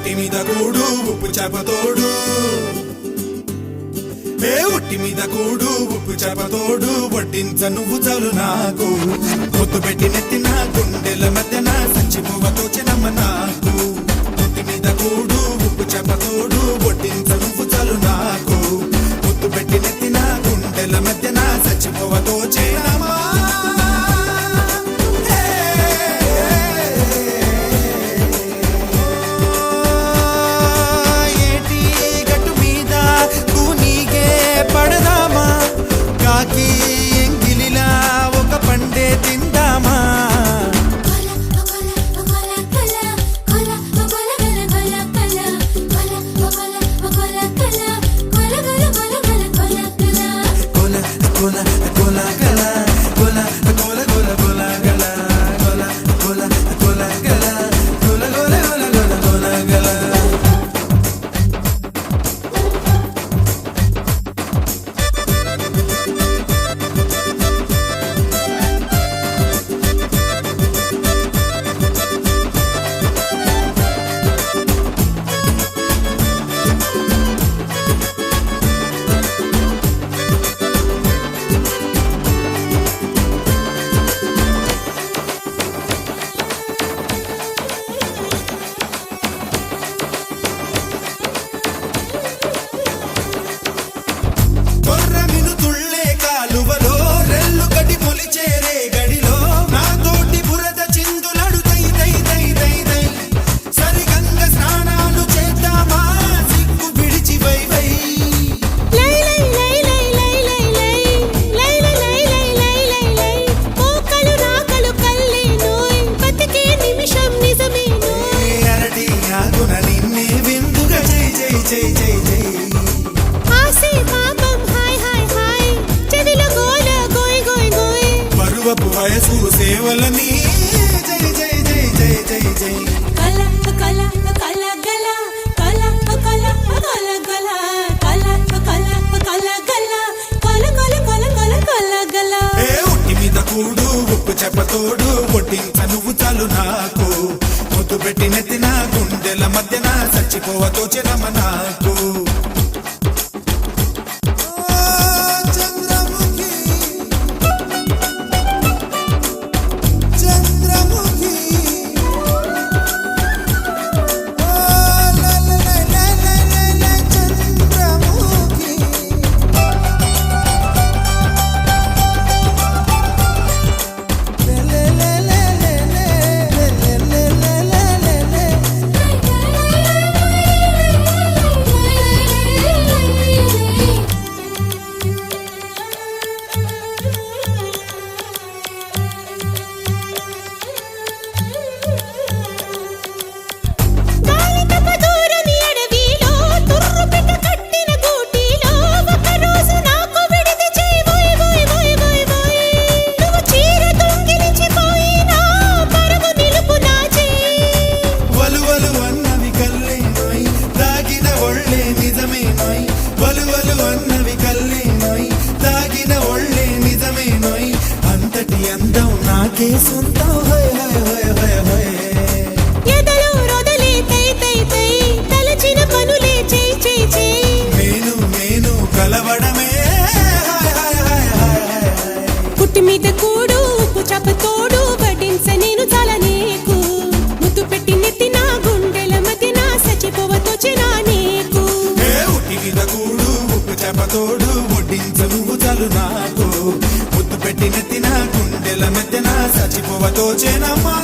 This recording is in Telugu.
ఉట్టి మీద కూడు ఉప్పు చేపతోడు ఉట్టి మీద కూడు ఉప్పు చేపతోడు వడ్డించ నువ్వు చాలు నాకు పొత్తు పెట్టి నెత్తిన గుండెల మధ్యన సంచిపోవతో చెనమ్మ నాకు ఉట్టి మీద కూడు ఉప్పు చేపతోడు వడ్డించ నువ్వు చాలు నాకు పొత్తు పెట్టి నెత్తిన గుండెల మధ్యన సంచిపోవతో చెనమ్మ వయసు సేవలని జై జై జై జై జై జై కల కల కల గల కల కల కల గల కల కల కల గల కల కల కల కల కల గల ఉట్టి మీద కూడు ఉప్పు చెప్పతోడు వడ్డించ నువ్వు చాలు నాకు ముద్దు పెట్టి నెత్తిన గుండెల మధ్యన చచ్చిపోవతో చెనమ్మ నాకు నాకే సొంతం ఎదలో రొదలే తై తై తై తలచిన పనులే చేయి చేయి చేయి నేను కలవడమే పుట్టి మీద కూడు ఉప్పు చేపతోడు వడ్డించ నేను చాలా నీకు ముద్దు పెట్టి నెత్తిన గుండెల మధ్యన చచ్చిపోవతో చెనా నీకు ఉట్టి మీద కూడు ఉప్పు చేపతోడు వడ్డించ నువ్వు చాలు నాకు ముద్దు పెట్టి నెత్తిన గుండెల మధ్యన చచ్చిపోవతో చెనమ్మా